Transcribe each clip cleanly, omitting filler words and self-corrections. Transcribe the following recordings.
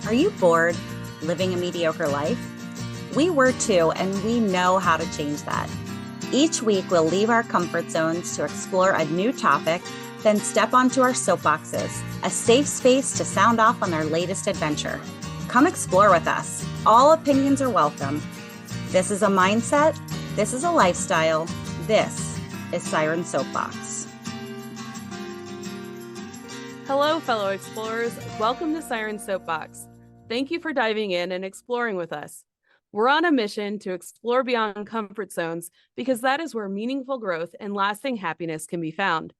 Are you bored living a mediocre life? We were too, and we know how to change that. Each week, we'll leave our comfort zones to explore a new topic, then step onto our soapboxes, a safe space to sound off on our latest adventure. Come explore with us. All opinions are welcome. This is a mindset. This is a lifestyle. This is Siren Soapbox. Hello, fellow explorers. Welcome to Siren Soapbox. Thank you for diving in and exploring with us. We're on a mission to explore beyond comfort zones because that is where meaningful growth and lasting happiness can be found.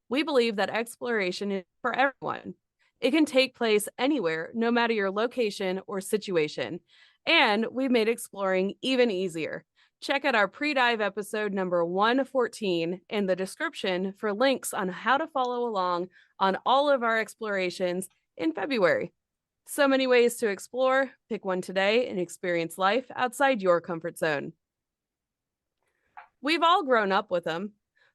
We believe that exploration is for everyone. It can take place anywhere, no matter your location or situation. And we've made exploring even easier. Check out our pre-dive episode number 114 in the description for links on how to follow along on all of our explorations in February. So many ways to explore. Pick one today and experience life outside your comfort zone. We've all grown up with them,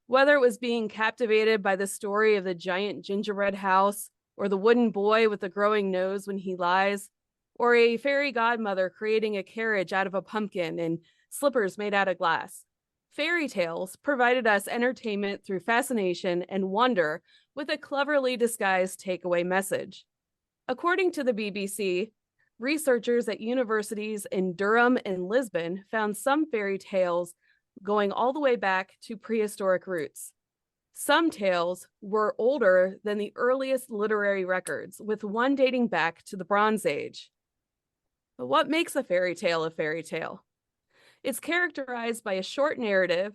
whether it was being captivated by the story of the giant gingerbread house, or the wooden boy with the growing nose when he lies, or a fairy godmother creating a carriage out of a pumpkin and slippers made out of glass. Fairy tales provided us entertainment through fascination and wonder with a cleverly disguised takeaway message. According to the BBC, researchers at universities in Durham and Lisbon found some fairy tales going all the way back to prehistoric roots. Some tales were older than the earliest literary records, with one dating back to the Bronze Age. But what makes a fairy tale a fairy tale? It's characterized by a short narrative.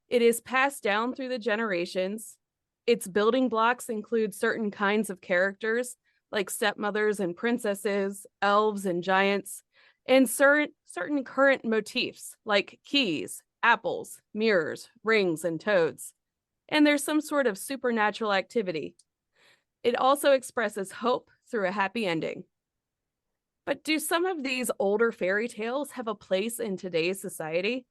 It is passed down through the generations. Its building blocks include certain kinds of characters, like stepmothers and princesses, elves and giants, and certain current motifs, like keys, apples, mirrors, rings, and toads. And there's some sort of supernatural activity. It also expresses hope through a happy ending. But do some of these older fairy tales have a place in today's society?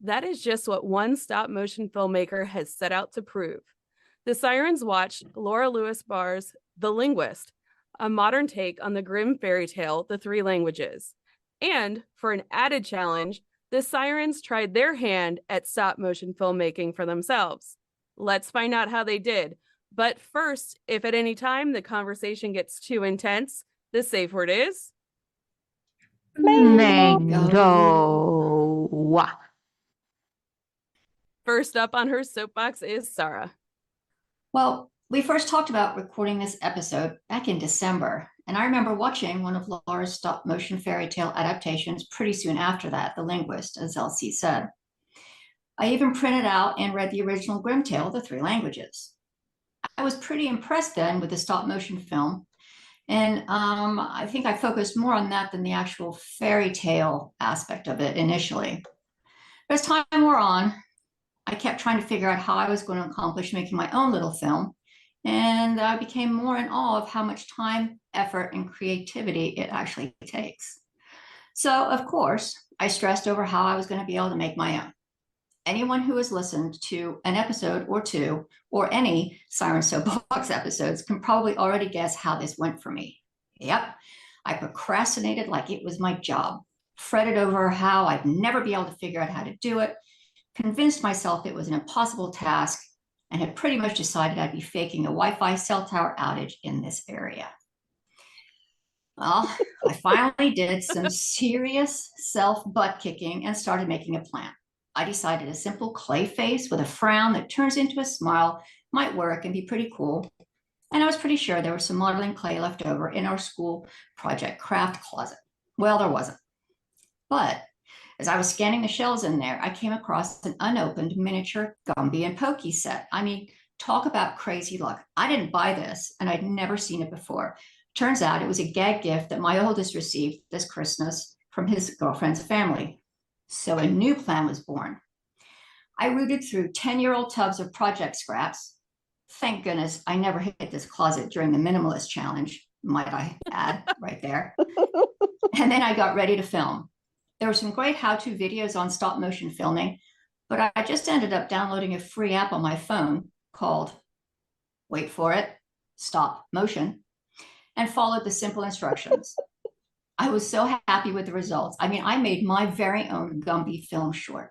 That is just what one stop-motion filmmaker has set out to prove. The Sirens watched Laura Lewis-Barr's The Linguist, a modern take on the grim fairy tale, The Three Languages. And for an added challenge, the Sirens tried their hand at stop-motion filmmaking for themselves. Let's find out how they did. But first, if at any time the conversation gets too intense, the safe word is... Mango. First up on her soapbox is Sarah. Well, we first talked about recording this episode back in December, and I remember watching one of Laura's stop-motion fairy tale adaptations pretty soon after that, The Linguist, as Elsie said. I even printed out and read the original Grimm tale, The Three Languages. I was pretty impressed then with the stop-motion film, and I think I focused more on that than the actual fairy tale aspect of it initially. But as time wore on, I kept trying to figure out how I was going to accomplish making my own little film, and I became more in awe of how much time, effort, and creativity it actually takes. So, of course, I stressed over how I was going to be able to make my own. Anyone who has listened to an episode or two, or any Siren Soapbox episodes, can probably already guess how this went for me. Yep, I procrastinated like it was my job, fretted over how I'd never be able to figure out how to do it, convinced myself it was an impossible task, and had pretty much decided I'd be faking a Wi-Fi cell tower outage in this area. Well, I finally did some serious self-butt kicking and started making a plan. I decided a simple clay face with a frown that turns into a smile might work and be pretty cool. And I was pretty sure there was some modeling clay left over in our school project craft closet. Well, there wasn't. But as I was scanning the shelves in there, I came across an unopened miniature Gumby and Pokey set. I mean, talk about crazy luck. I didn't buy this, and I'd never seen it before. Turns out it was a gag gift that my oldest received this Christmas from his girlfriend's family. So a new plan was born. I rooted through 10-year-old tubs of project scraps. Thank goodness I never hit this closet during the minimalist challenge, might I add, right there. And then I got ready to film. There were some great how-to videos on stop motion filming, but I just ended up downloading a free app on my phone called, wait for it, Stop Motion, and followed the simple instructions. I was so happy with the results. I mean, I made my very own Gumby film short.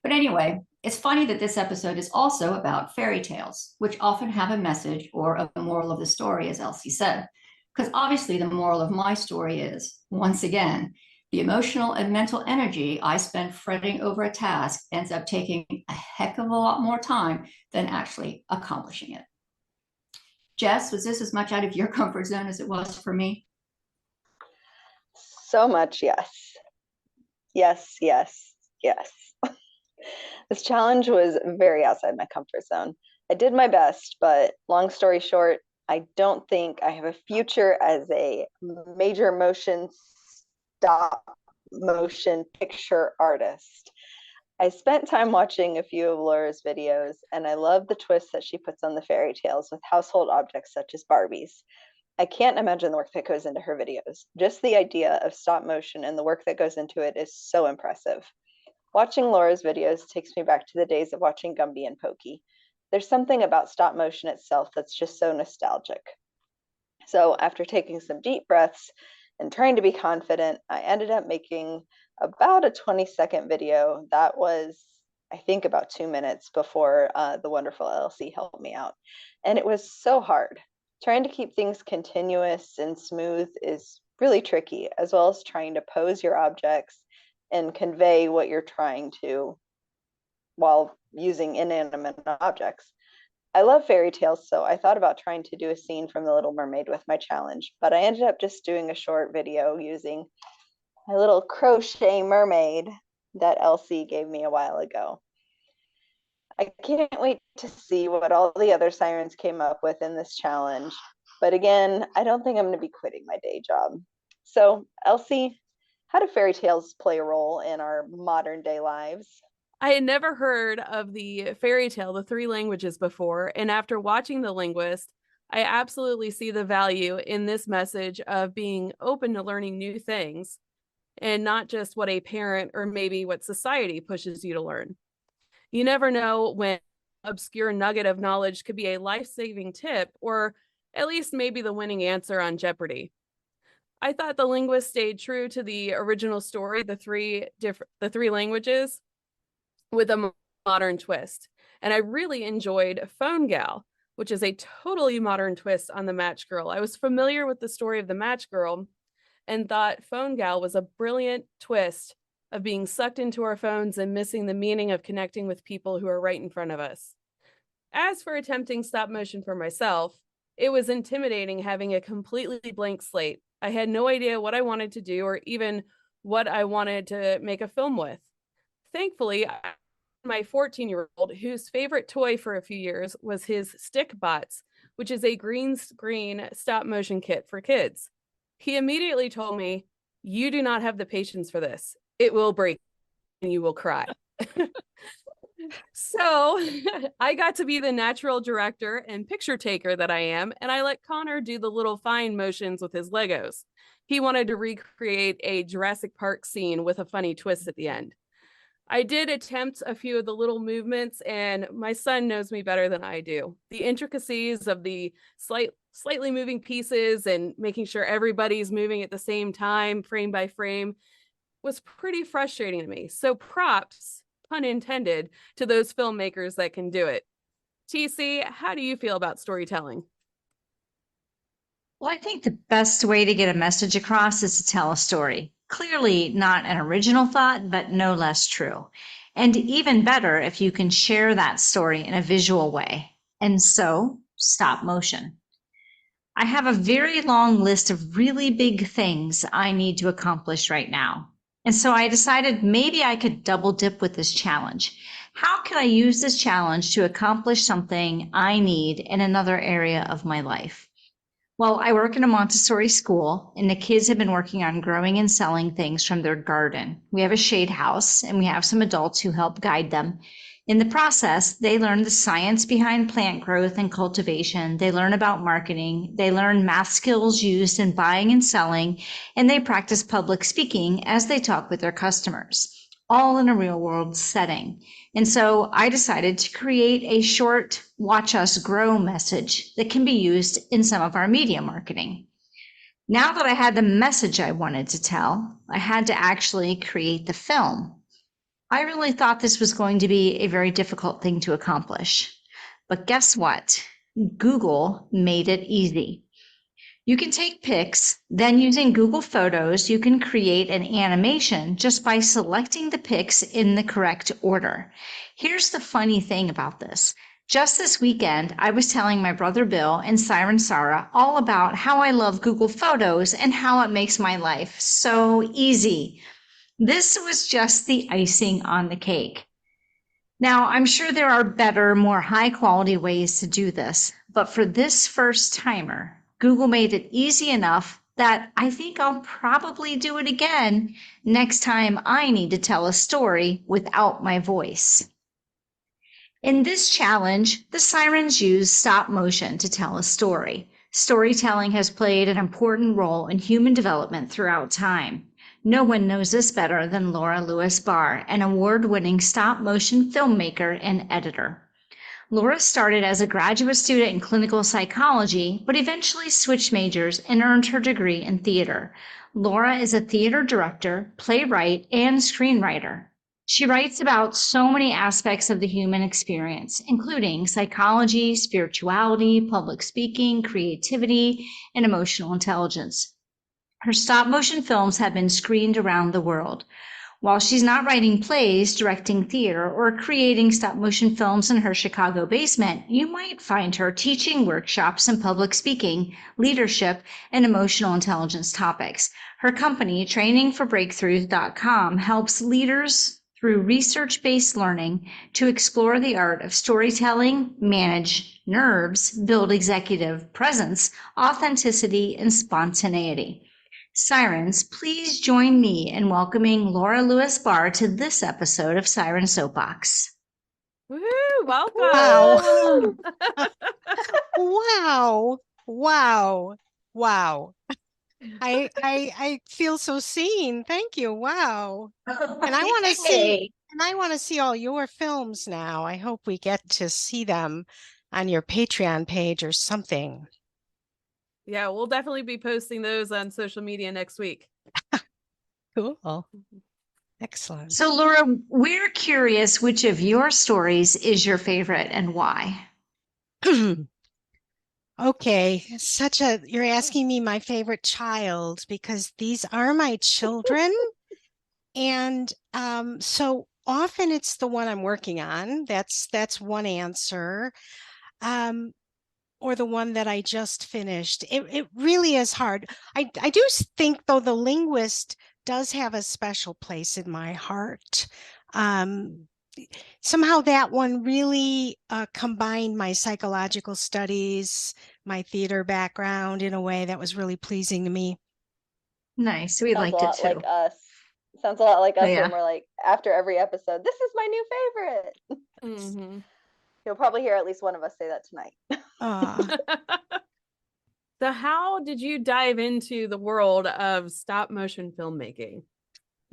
But anyway, it's funny that this episode is also about fairy tales, which often have a message or a moral of the story, as Elsie said. Because obviously, the moral of my story is, once again, the emotional and mental energy I spend fretting over a task ends up taking a heck of a lot more time than actually accomplishing it. Jess, was this as much out of your comfort zone as it was for me? So much, yes. Yes, yes, yes. This challenge was very outside my comfort zone. I did my best, but long story short, I don't think I have a future as a major motion stop motion picture artist. I spent time watching a few of Laura's videos, and I love the twist that she puts on the fairy tales with household objects such as Barbies. I can't imagine the work that goes into her videos. Just the idea of stop motion and the work that goes into it is so impressive. Watching Laura's videos takes me back to the days of watching Gumby and Pokey. There's something about stop motion itself that's just so nostalgic. So after taking some deep breaths and trying to be confident, I ended up making about a 20-second video that was, I think, about 2 minutes before the wonderful Elsie helped me out. And it was so hard. Trying to keep things continuous and smooth is really tricky, as well as trying to pose your objects and convey what you're trying to while using inanimate objects. I love fairy tales, so I thought about trying to do a scene from The Little Mermaid with my challenge, but I ended up just doing a short video using my little crochet mermaid that Elsie gave me a while ago. I can't wait to see what all the other sirens came up with in this challenge, but again, I don't think I'm going to be quitting my day job. So, Elsie, how do fairy tales play a role in our modern day lives? I had never heard of the fairy tale, the three languages, before. And after watching The Linguist, I absolutely see the value in this message of being open to learning new things and not just what a parent or maybe what society pushes you to learn. You never know when an obscure nugget of knowledge could be a life-saving tip or at least maybe the winning answer on Jeopardy! I thought The Linguist stayed true to the original story, the three languages, with a modern twist. And I really enjoyed Phone Gal, which is a totally modern twist on the Match Girl. I was familiar with the story of the Match Girl and thought Phone Gal was a brilliant twist of being sucked into our phones and missing the meaning of connecting with people who are right in front of us. As for attempting stop motion for myself, it was intimidating having a completely blank slate. I had no idea what I wanted to do or even what I wanted to make a film with. Thankfully, my 14-year-old, whose favorite toy for a few years was his Stick Bots, which is a green screen stop motion kit for kids. He immediately told me, "You do not have the patience for this. It will break and you will cry." So I got to be the natural director and picture taker that I am, and I let Connor do the little fine motions with his Legos. He wanted to recreate a Jurassic Park scene with a funny twist at the end. I did attempt a few of the little movements, and my son knows me better than I do. The intricacies of the slightly moving pieces and making sure everybody's moving at the same time, frame by frame, was pretty frustrating to me. So props, pun intended, to those filmmakers that can do it. TC, how do you feel about storytelling? Well, I think the best way to get a message across is to tell a story. Clearly not an original thought, but no less true. And even better if you can share that story in a visual way. And so, stop motion. I have a very long list of really big things I need to accomplish right now. And so I decided maybe I could double dip with this challenge. How can I use this challenge to accomplish something I need in another area of my life? Well, I work in a Montessori school, and the kids have been working on growing and selling things from their garden. We have a shade house, and we have some adults who help guide them. In the process, they learn the science behind plant growth and cultivation. They learn about marketing. They learn math skills used in buying and selling, and they practice public speaking as they talk with their customers, all in a real world setting. And so I decided to create a short watch us grow message that can be used in some of our media marketing. Now that I had the message I wanted to tell, I had to actually create the film. I really thought this was going to be a very difficult thing to accomplish. But guess what? Google made it easy. You can take pics, then using Google Photos, you can create an animation just by selecting the pics in the correct order. Here's the funny thing about this. Just this weekend, I was telling my brother Bill and Siren Sarah all about how I love Google Photos and how it makes my life so easy. This was just the icing on the cake. Now, I'm sure there are better, more high-quality ways to do this, but for this first-timer, Google made it easy enough that I think I'll probably do it again next time I need to tell a story without my voice. In this challenge, the Sirens use stop motion to tell a story. Storytelling has played an important role in human development throughout time. No one knows this better than Laura Lewis-Barr, an award-winning stop-motion filmmaker and editor. Laura started as a graduate student in clinical psychology, but eventually switched majors and earned her degree in theater. Laura is a theater director, playwright, and screenwriter. She writes about so many aspects of the human experience, including psychology, spirituality, public speaking, creativity, and emotional intelligence. Her stop-motion films have been screened around the world. While she's not writing plays, directing theater, or creating stop-motion films in her Chicago basement, you might find her teaching workshops in public speaking, leadership, and emotional intelligence topics. Her company, trainingforbreakthroughs.com, helps leaders through research-based learning to explore the art of storytelling, manage nerves, build executive presence, authenticity, and spontaneity. Sirens, please join me in welcoming Laura Lewis-Barr to this episode of Siren Soapbox. Woo, welcome. Wow. Wow. Wow. Wow. I feel so seen. Thank you. Wow. And I want to see all your films now. I hope we get to see them on your Patreon page or something. Yeah, we'll definitely be posting those on social media next week. Cool. Excellent. So, Laura, we're curious which of your stories is your favorite and why? Okay, you're asking me my favorite child because these are my children. And so often it's the one I'm working on. That's one answer. Or the one that I just finished. It really is hard. I do think, though, The Linguist does have a special place in my heart. Somehow that one really combined my psychological studies, my theater background in a way that was really pleasing to me. Nice. We Sounds liked a it lot too. like us. Sounds a lot like us Yeah. when we're like, after every episode, this is my new favorite. Mm-hmm. You'll probably hear at least one of us say that tonight. So how did you dive into the world of stop motion filmmaking?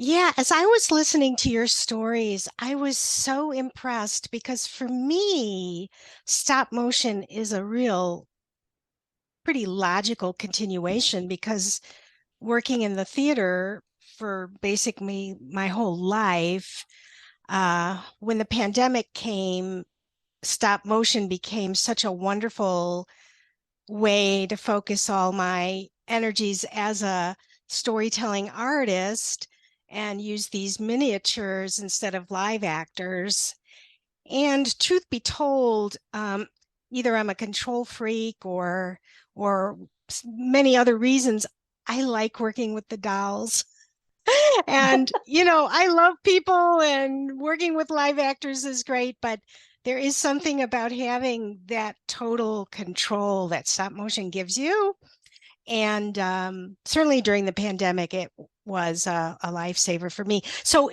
Yeah, as I was listening to your stories, I was so impressed because for me, stop motion is a real pretty logical continuation because working in the theater for basically my whole life, when the pandemic came, stop motion became such a wonderful way to focus all my energies as a storytelling artist and use these miniatures instead of live actors. And truth be told, either I'm a control freak or many other reasons, I like working with the dolls. And, I love people and working with live actors is great, but there is something about having that total control that stop motion gives you. And certainly during the pandemic, it was a lifesaver for me. So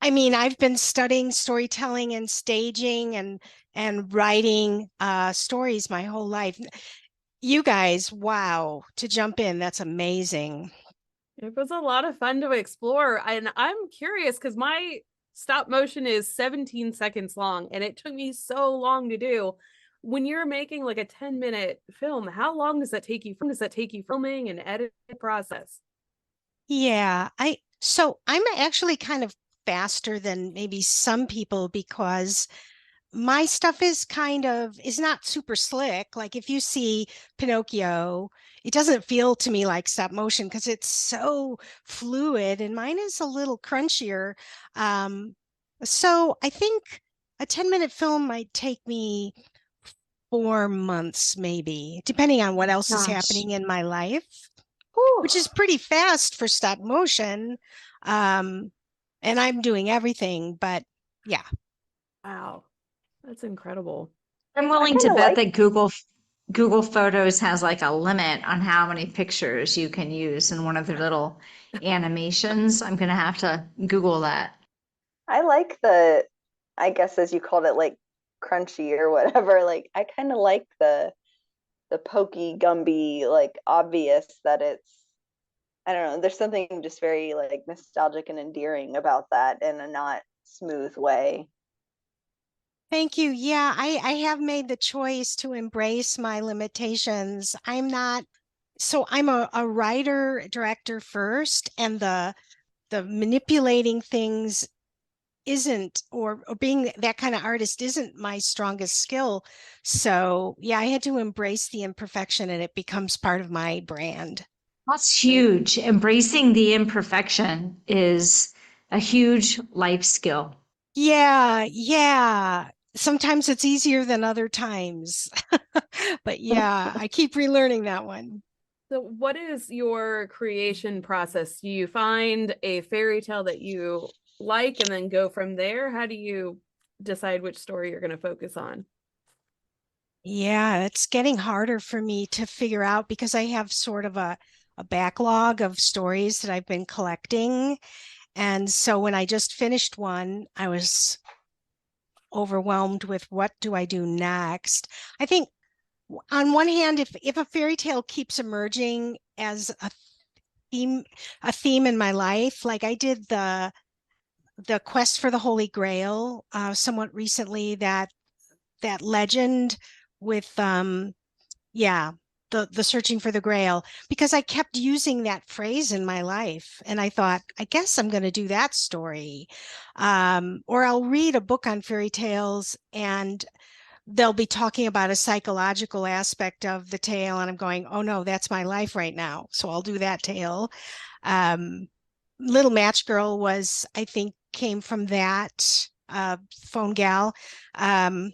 I've been studying storytelling and staging and writing stories my whole life. You guys, wow, to jump in, that's amazing. It was a lot of fun to explore. And I'm curious because my stop motion is 17 seconds long and it took me so long to do. when you're making like a 10-minute film, how long does that take you? Does that take you filming and edit process? Yeah, I'm actually kind of faster than maybe some people because my stuff is not super slick. Like if you see Pinocchio, it doesn't feel to me like stop motion because it's so fluid, and mine is a little crunchier. Um, so I think a 10-minute film might take me 4 months, maybe, depending on what else is Gosh. happening in my life, Whew. which is pretty fast for stop motion. Um, and I'm doing everything, but yeah. Wow, that's incredible. I'm I willing kind to of bet like that Google Photos has like a limit on how many pictures you can use in one of their little animations. I'm gonna have to Google that. I like the, I guess as you called it, like crunchy or whatever. Like I kind of like the pokey, Gumby, like obvious that it's, I don't know, there's something just very like nostalgic and endearing about that in a not smooth way. Thank you. Yeah, I have made the choice to embrace my limitations. I'm a writer director first, and the manipulating things isn't, or being that kind of artist isn't my strongest skill. So yeah, I had to embrace the imperfection and it becomes part of my brand. That's huge. Embracing the imperfection is a huge life skill. Yeah, yeah. Sometimes it's easier than other times. But yeah, I keep relearning that one. So, what is your creation process? Do you find a fairy tale that you like and then go from there? How do you decide which story you're going to focus on? Yeah, it's getting harder for me to figure out because I have sort of a backlog of stories that I've been collecting. And so when I just finished one, I was overwhelmed with what do I do next? I think on one hand, if a fairy tale keeps emerging as theme a theme in my life, like I did the quest for the Holy Grail somewhat recently, that legend with yeah, the searching for the Grail, because I kept using that phrase in my life, and I thought, I guess I'm going to do that story. Or I'll read a book on fairy tales, and they'll be talking about a psychological aspect of the tale, and I'm going, oh no, that's my life right now, so I'll do that tale. Um, Little Match Girl was, I think, came from that phone gal. Um,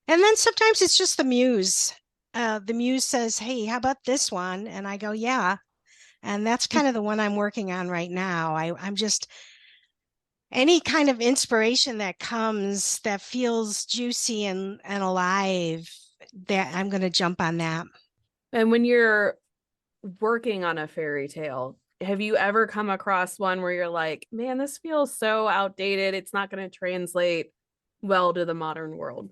and then sometimes it's just the muse. The muse says, hey, how about this one? And I go, yeah. And that's kind of the one I'm working on right now. I'm just, any kind of inspiration that comes that feels juicy and alive, that I'm going to jump on that. And when you're working on a fairy tale, have you ever come across one where you're like, man, this feels so outdated. It's not going to translate well to the modern world?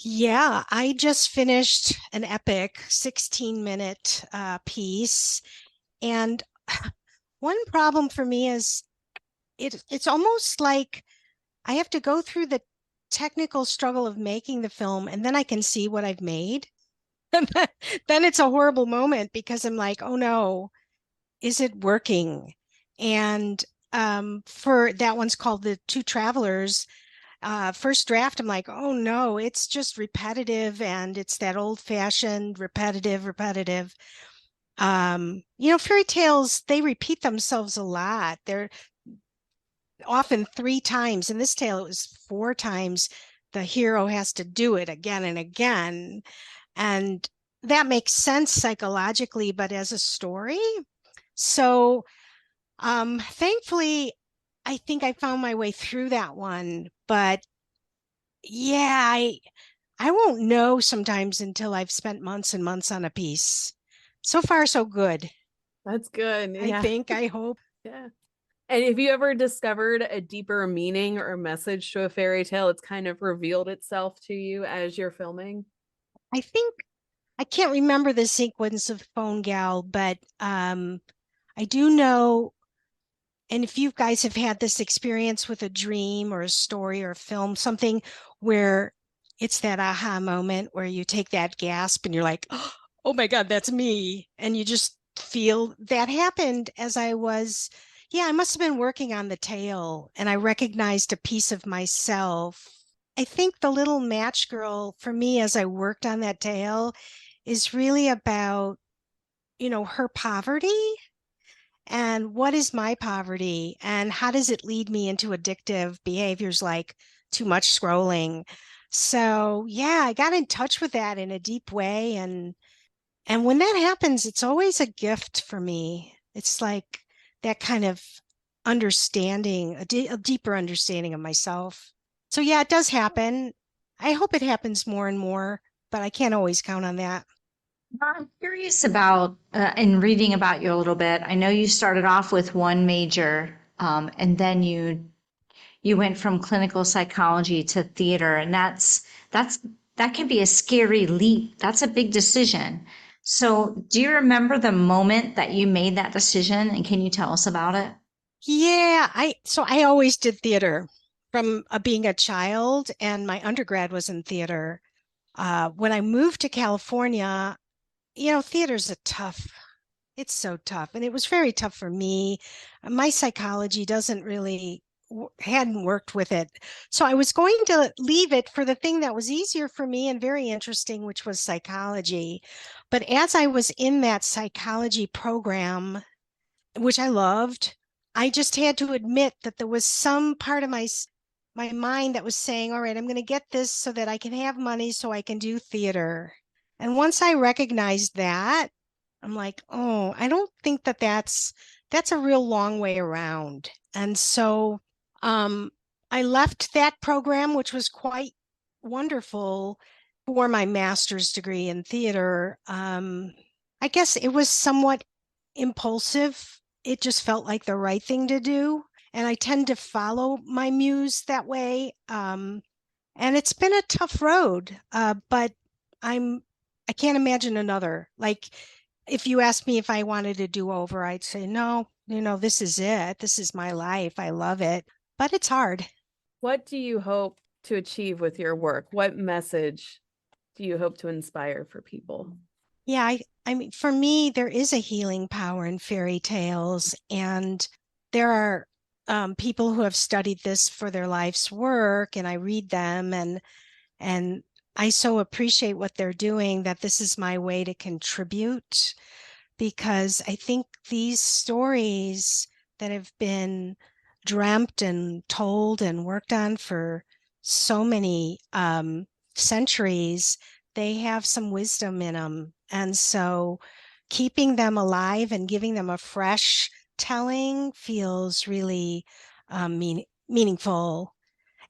Yeah, I just finished an epic 16-minute piece. And one problem for me is it's almost like I have to go through the technical struggle of making the film, and then I can see what I've made. And then it's a horrible moment because I'm like, oh no, is it working? And for that one's called The Two Travelers. First draft, I'm like, oh no, it's just repetitive, and it's that old fashioned repetitive. Fairy tales, they repeat themselves a lot. They're often 3 times. In this tale, it was 4 times. The hero has to do it again and again. And that makes sense psychologically, but as a story. So thankfully, I think I found my way through that one. But yeah, I won't know sometimes until I've spent months and months on a piece. So far, so good. That's good. Yeah. I hope. Yeah. And have you ever discovered a deeper meaning or message to a fairy tale? It's kind of revealed itself to you as you're filming? I think I can't remember the sequence of Phone Gal, but I do know, and if you guys have had this experience with a dream or a story or a film, something where it's that aha moment where you take that gasp and you're like, oh my God, that's me. And you just feel that happened as I was, yeah, I must have been working on the tale and I recognized a piece of myself. I think the little match girl for me as I worked on that tale is really about, her poverty and what is my poverty and how does it lead me into addictive behaviors like too much scrolling. So yeah, I got in touch with that in a deep way. And when that happens, it's always a gift for me. It's like that kind of understanding, a deeper understanding of myself. So yeah, it does happen. I hope it happens more and more, but I can't always count on that. I'm curious about, in reading about you a little bit, I know you started off with one major, and then you went from clinical psychology to theater, and that can be a scary leap. That's a big decision. So, do you remember the moment that you made that decision, and can you tell us about it? Yeah, I always did theater from being a child, and my undergrad was in theater. When I moved to California, theater's it's so tough. And it was very tough for me. My psychology doesn't really, hadn't worked with it. So I was going to leave it for the thing that was easier for me and very interesting, which was psychology. But as I was in that psychology program, which I loved, I just had to admit that there was some part of my mind that was saying, all right, I'm going to get this so that I can have money so I can do theater. And once I recognized that, I'm like, oh, I don't think that's a real long way around. And so um, I left that program, which was quite wonderful, for my master's degree in theater. I guess it was somewhat impulsive. It just felt like the right thing to do. And I tend to follow my muse that way. And it's been a tough road, but I can't imagine another. Like, if you asked me if I wanted to do over, I'd say, no, this is it. This is my life. I love it, but it's hard. What do you hope to achieve with your work? What message do you hope to inspire for people? Yeah, I mean, for me, there is a healing power in fairy tales, and there are people who have studied this for their life's work, and I read them, and I so appreciate what they're doing that this is my way to contribute, because I think these stories that have been dreamt and told and worked on for so many centuries, they have some wisdom in them. And so keeping them alive and giving them a fresh telling feels really meaningful,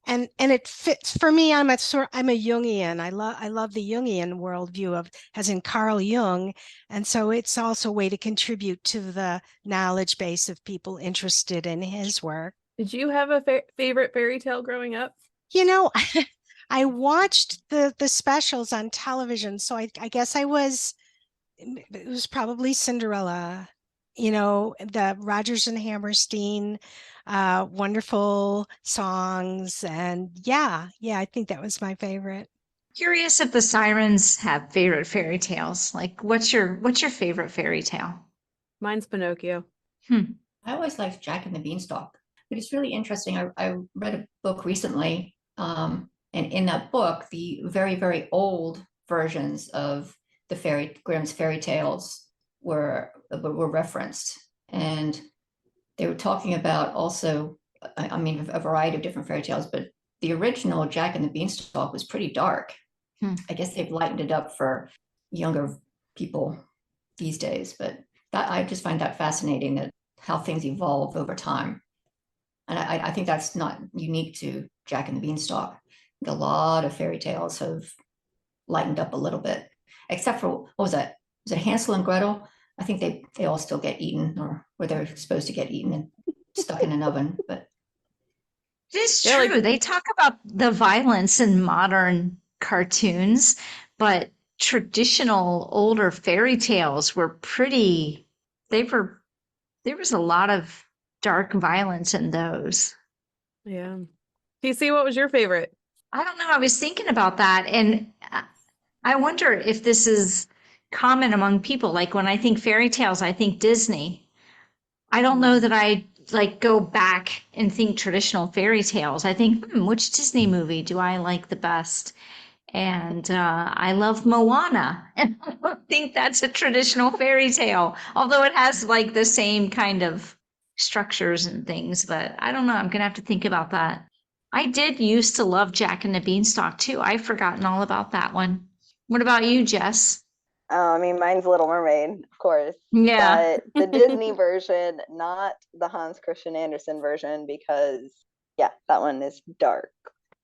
and it fits for me. I'm a Jungian. I love the Jungian worldview of as in Carl Jung, and so it's also a way to contribute to the knowledge base of people interested in his work. Did you have a favorite fairy tale growing up? You know, I watched the specials on television, so I guess it was probably Cinderella, the Rodgers and Hammerstein, wonderful songs. And yeah, I think that was my favorite. Curious if the Sirens have favorite fairy tales. Like, what's your favorite fairy tale? Mine's Pinocchio. Hmm. I always liked Jack and the Beanstalk, but it's really interesting. I read a book recently, and in that book, the very, very old versions of the Grimm's fairy tales were referenced, and they were talking about also, I mean, a variety of different fairy tales, but the original Jack and the Beanstalk was pretty dark. I guess they've lightened it up for younger people these days, but I just find that fascinating, that how things evolve over time. And I think that's not unique to Jack and the Beanstalk. A lot of fairy tales have lightened up a little bit, except for, what was that? Was it Hansel and Gretel? I think they all still get eaten, or where they're supposed to get eaten and stuck in an oven. But It is Yeah, true. They talk about the violence in modern cartoons, but traditional older fairy tales were pretty, they were, there was a lot of dark violence in those. yeah. PC, what was your favorite? I don't know. I was thinking about that. And I wonder if this is common among people. Like when I think fairy tales, I think Disney. I don't know that I like go back and think traditional fairy tales. I think, which Disney movie do I like the best? And I love Moana. And I don't think that's a traditional fairy tale, although it has like the same kind of structures and things. But I don't know. I'm going to have to think about that. I did used to love Jack and the Beanstalk too. I've forgotten all about that one. What about you, Jess? I mean, mine's Little Mermaid, of course, Yeah. but the Disney version, not the Hans Christian Andersen version, because yeah, that one is dark,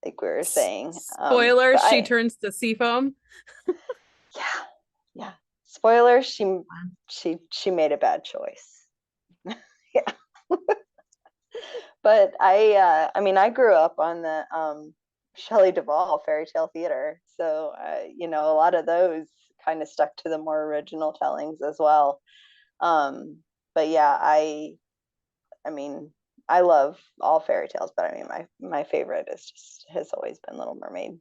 like we were saying. Spoiler, But she turns to seafoam. yeah. Spoiler, she made a bad choice. Yeah. But I mean, I grew up on the Shelley Duvall fairy tale theater, so you know, a lot of those kind of stuck to the more original tellings as well. But yeah, I mean, I love all fairy tales, but I mean, my favorite has always been Little Mermaid.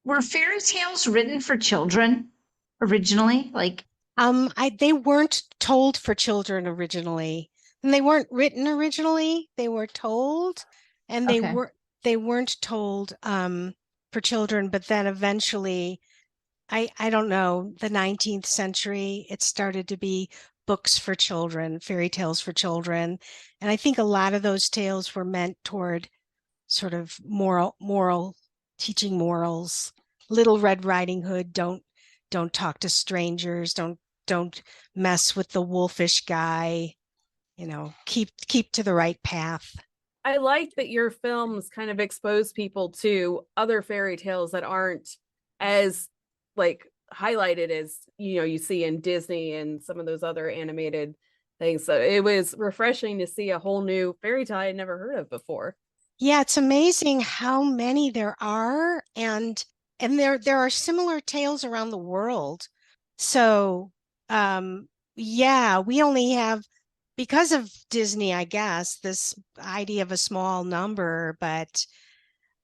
Were fairy tales written for children originally? Like, They weren't told for children originally, and they weren't written originally. They were told, and okay. they weren't told for children. But then eventually, I don't know, the 19th century, it started to be books for children, fairy tales for children, and I think a lot of those tales were meant toward sort of moral teaching morals. Little Red Riding Hood, don't talk to strangers, don't mess with the wolfish guy, you know, keep to the right path. I like that your films kind of expose people to other fairy tales that aren't as like highlighted as, you know, you see in Disney and some of those other animated things. So it was refreshing to see a whole new fairy tale I had never heard of before. Yeah, it's amazing how many there are, and there are similar tales around the world. So, yeah, we only have, because of Disney, I guess, this idea of a small number, but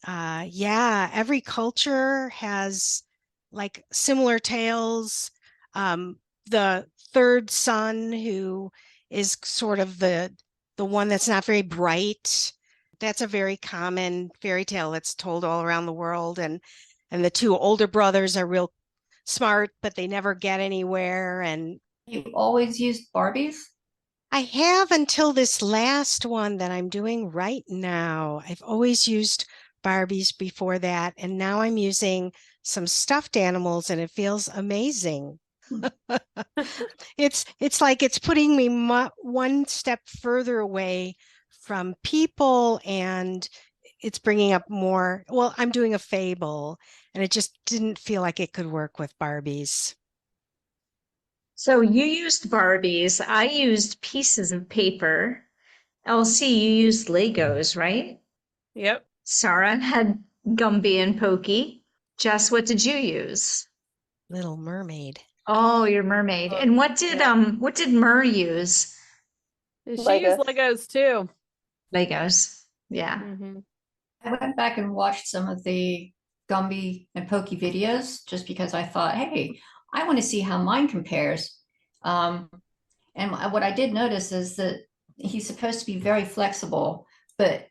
yeah, every culture has like similar tales. The third son, who is sort of the one that's not very bright, that's a very common fairy tale that's told all around the world. And the two older brothers are real smart, but they never get anywhere. And You always used Barbies? I have until this last one that I'm doing right now. I've always used Barbies before that, and now I'm using some stuffed animals, and it feels amazing. It's like it's putting me one step further away from people, and it's bringing up more. Well, I'm doing a fable, and it just didn't feel like it could work with Barbies. So you used Barbies. I used pieces of paper. Elsie, you used Legos, right? Yep. Sarah had Gumby and Pokey. Jess, what did you use? Little Mermaid. Oh, your mermaid. And what did Mer use? She used Legos too. Legos. Yeah. Mm-hmm. I went back and watched some of the Gumby and Pokey videos just because I thought, hey, I want to see how mine compares. And what I did notice is that he's supposed to be very flexible, but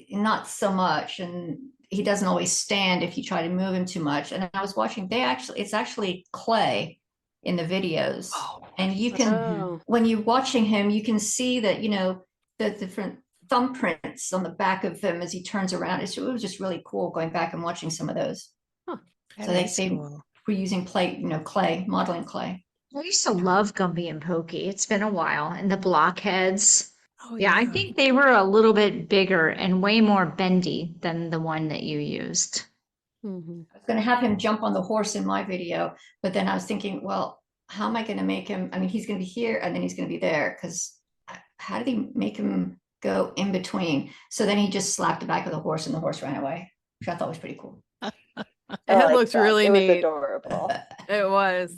not so much. And he doesn't always stand if you try to move him too much. And I was watching, it's actually clay in the videos. And you can, when you're watching him, you can see that, you know, the different thumbprints on the back of him as he turns around. It was just really cool going back and watching some of those. Huh, so they were using clay, modeling clay. I used to love Gumby and Pokey. It's been a while. And the blockheads. Oh, yeah, I think they were a little bit bigger and way more bendy than the one that you used. Mm-hmm. I was going to have him jump on the horse in my video, but then I was thinking, well, how am I going to make him? I mean, he's going to be here and then he's going to be there, because how did he make him go in between? So then he just slapped the back of the horse and the horse ran away, which I thought was pretty cool. It looked really neat. It was adorable. It was.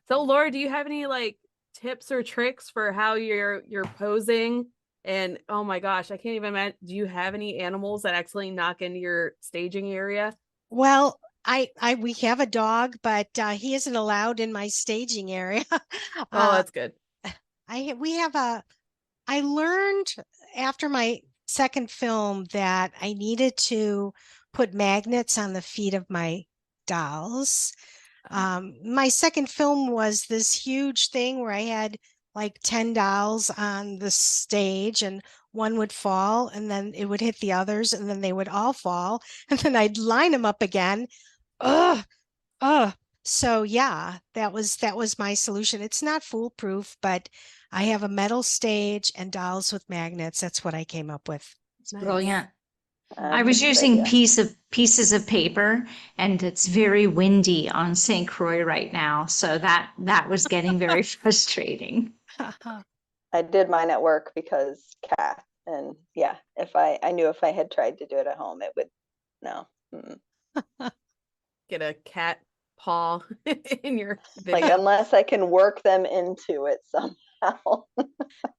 So Laura, do you have any like tips or tricks for how you're posing? And oh my gosh, I can't even imagine, do you have any animals that actually knock into your staging area? Well, we have a dog, but he isn't allowed in my staging area. Oh, that's good. I learned after my second film that I needed to put magnets on the feet of my dolls. My second film was this huge thing where I had like 10 dolls on the stage, and one would fall and then it would hit the others and then they would all fall and then I'd line them up again. Ugh, ugh. So yeah, that was my solution. It's not foolproof, but I have a metal stage and dolls with magnets. That's what I came up with. It's Nice. brilliant. I That's was a good using idea. pieces of paper, and it's very windy on St. Croix right now, so that was getting very frustrating. I did mine at work because cat, and yeah, if I knew if I had tried to do it at home, it would no. Get a cat paw in your Like video. unless I can work them into it somehow.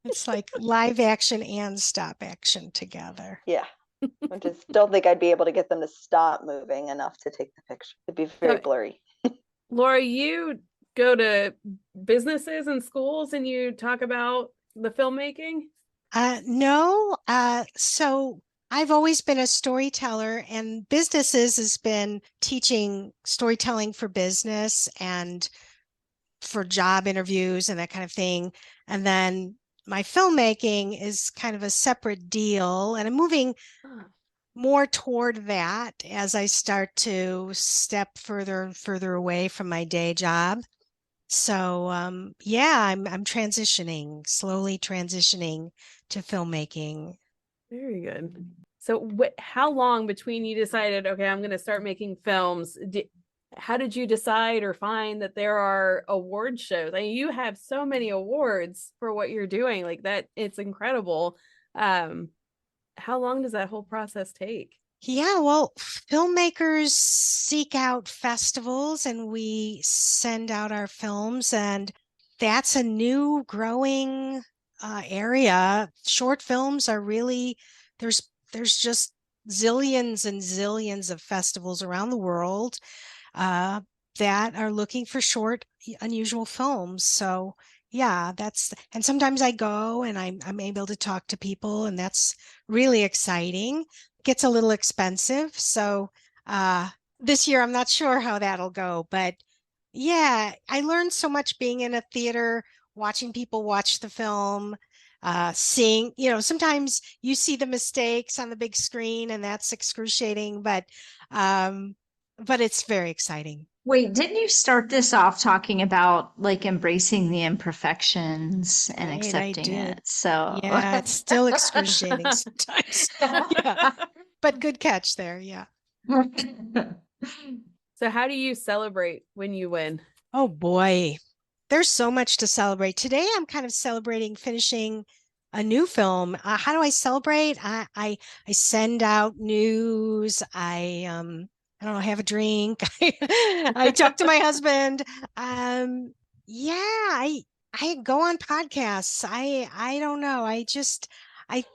It's like live action and stop action together. Yeah. I just don't think I'd be able to get them to stop moving enough to take the picture. It'd be very blurry. Laura, you go to businesses and schools and you talk about the filmmaking? No, so I've always been a storyteller, and businesses has been teaching storytelling for business and for job interviews and that kind of thing. And then my filmmaking is kind of a separate deal, and I'm moving more toward that as I start to step further and further away from my day job. So yeah, I'm transitioning, slowly transitioning to filmmaking. Very good. So how long between you decided, okay, I'm going to start making films? How did you decide or find that there are award shows? I mean, you have so many awards for what you're doing, like that. It's incredible. How long does that whole process take? Yeah, well, filmmakers seek out festivals and we send out our films, and that's a new growing area. Short films are really there's just zillions and zillions of festivals around the world uh, that are looking for short, unusual films. So yeah, and sometimes I go and I'm able to talk to people, and that's really exciting. Gets a little expensive. So this year I'm not sure how that'll go, but yeah, I learned so much being in a theater, watching people watch the film, seeing, sometimes you see the mistakes on the big screen and that's excruciating, but it's very exciting. Wait, didn't you start this off talking about like embracing the imperfections and Right, I accepting did. it? So Yeah, it's still excruciating sometimes. Yeah, but good catch there. Yeah. So how do you celebrate when you win? Oh boy, there's so much to celebrate. Today I'm kind of celebrating finishing a new film. How do I celebrate? I send out news. I don't know, have a drink. I talk to my husband. Yeah, I go on podcasts. I don't know. I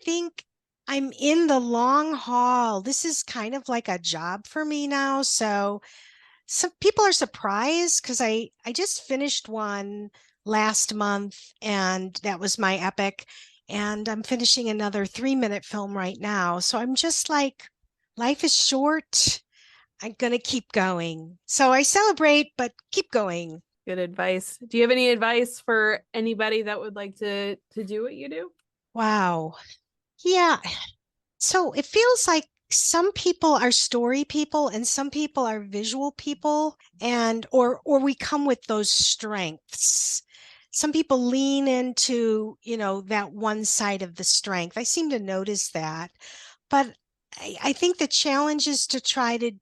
think I'm in the long haul. This is kind of like a job for me now. So some people are surprised because I just finished one last month, and that was my epic. And I'm finishing another 3-minute film right now. So I'm just like, life is short. I'm gonna keep going. So I celebrate, but keep going. Good advice. Do you have any advice for anybody that would like to do what you do? Wow. Yeah. So it feels like some people are story people and some people are visual people, and or we come with those strengths. Some people lean into, that one side of the strength. I seem to notice that. But I think the challenge is to try to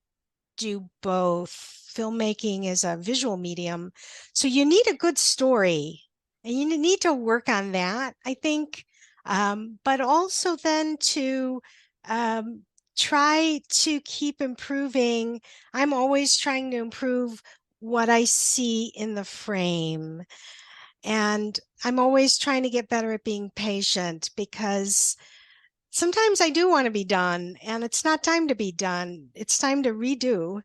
do both. Filmmaking is a visual medium, so you need a good story and you need to work on that, I think. But also then to um, try to keep improving. I'm always trying to improve what I see in the frame, and I'm always trying to get better at being patient, because sometimes I do want to be done, and it's not time to be done. It's time to redo.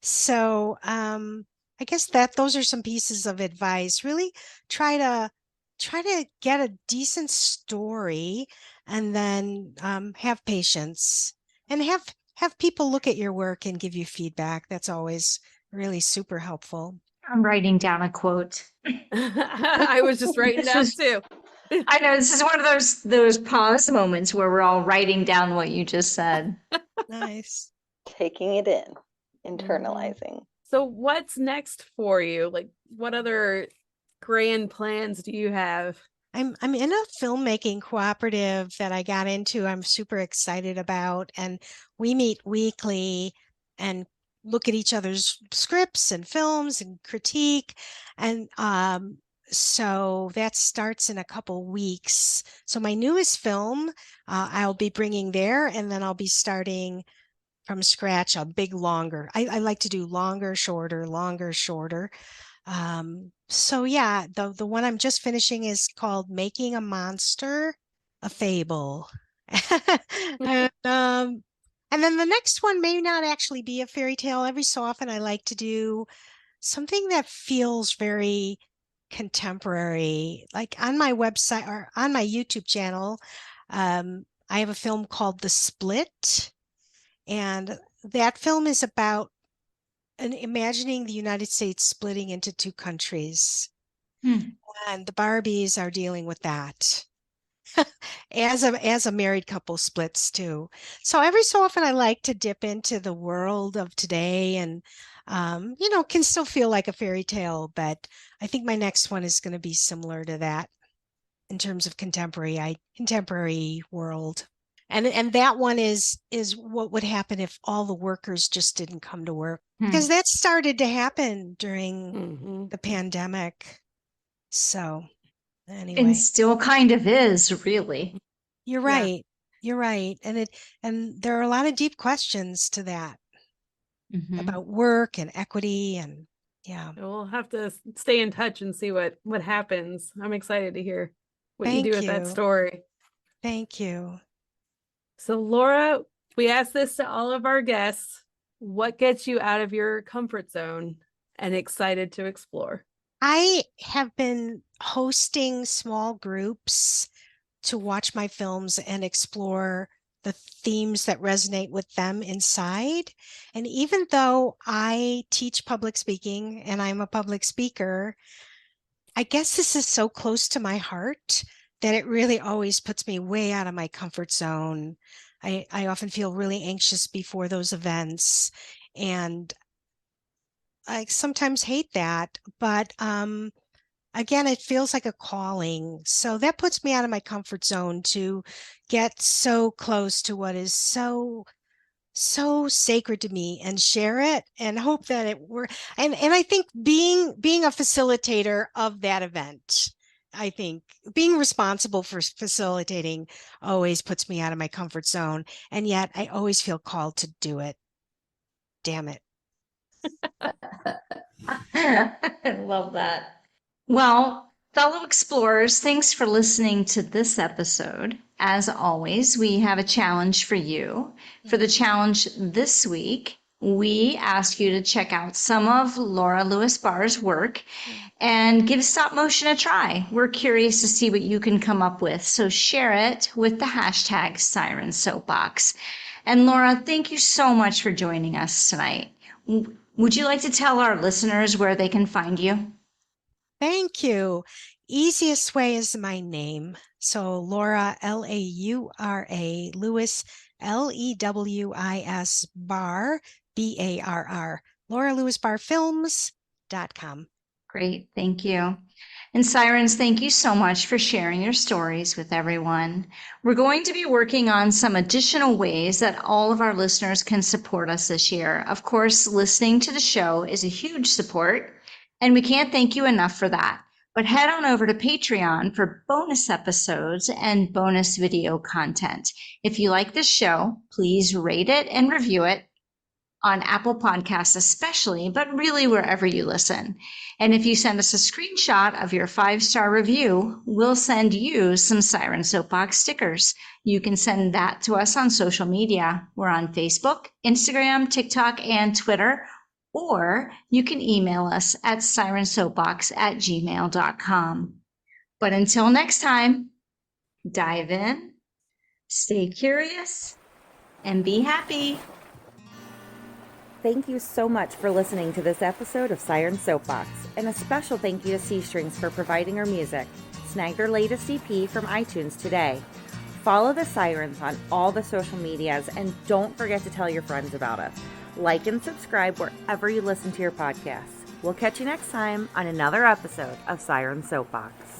So I guess that those are some pieces of advice. Really try to get a decent story, and then have patience, and have people look at your work and give you feedback. That's always really super helpful. I'm writing down a quote. I was just writing This down is- too. I know this is one of those pause moments where we're all writing down what you just said. Nice. Taking it in, internalizing. So what's next for you? Like, what other grand plans do you have? I'm in a filmmaking cooperative that I got into. I'm super excited about, and we meet weekly and look at each other's scripts and films and critique. And so that starts in a couple weeks. So my newest film, I'll be bringing there, and then I'll be starting from scratch a big longer. I like to do longer, shorter, longer, shorter. So yeah, the one I'm just finishing is called Making a Monster a Fable. And then the next one may not actually be a fairy tale. Every so often I like to do something that feels very contemporary. Like on my website or on my YouTube channel, I have a film called The Split, and that film is about imagining the United States splitting into two countries. And the Barbies are dealing with that as a married couple splits too. So every so often I like to dip into the world of today, and can still feel like a fairy tale, but I think my next one is going to be similar to that in terms of contemporary world. And that one is what would happen if all the workers just didn't come to work, because that started to happen during the pandemic. So anyway, And still kind of is, really. you're right. You're right. And there are a lot of deep questions to that about work and equity, and yeah. We'll have to stay in touch and see what happens. I'm excited to hear what you do with that story. Thank you. So Laura, we ask this to all of our guests. What gets you out of your comfort zone and excited to explore? I have been hosting small groups to watch my films and explore the themes that resonate with them inside. And even though I teach public speaking and I'm a public speaker, I guess this is so close to my heart that it really always puts me way out of my comfort zone. I often feel really anxious before those events, and I sometimes hate that, but again, it feels like a calling. So that puts me out of my comfort zone to get so close to what is so sacred to me and share it and hope that it works. And I think being a facilitator of that event, I think being responsible for facilitating always puts me out of my comfort zone. And yet I always feel called to do it. Damn it. I love that. Well, fellow explorers, thanks for listening to this episode. As always, we have a challenge for you. For the challenge this week, we ask you to check out some of Laura Lewis-Barr's work and give stop motion a try. We're curious to see what you can come up with, so share it with the hashtag Siren Soapbox. And Laura, thank you so much for joining us tonight. Would you like to tell our listeners where they can find you? Thank you. Easiest way is my name. So Laura, Laura, Lewis, Lewis, Barr, Barr, LauraLewis-Barr-Films.com. Great, thank you. And Sirens, thank you so much for sharing your stories with everyone. We're going to be working on some additional ways that all of our listeners can support us this year. Of course, listening to the show is a huge support, and we can't thank you enough for that. But head on over to Patreon for bonus episodes and bonus video content. If you like this show, please rate it and review it. on Apple Podcasts especially, but really wherever you listen. And if you send us a screenshot of your 5-star review, we'll send you some Siren Soapbox stickers. You can send that to us on social media. We're on Facebook, Instagram, TikTok, and Twitter, or you can email us at sirensoapbox@gmail.com. But until next time, dive in, stay curious, and be happy. Thank you so much for listening to this episode of Siren Soapbox, and a special thank you to C Strings for providing our music. Snag their latest EP from iTunes today. Follow the Sirens on all the social medias, and don't forget to tell your friends about us. Like and subscribe wherever you listen to your podcasts. We'll catch you next time on another episode of Siren Soapbox.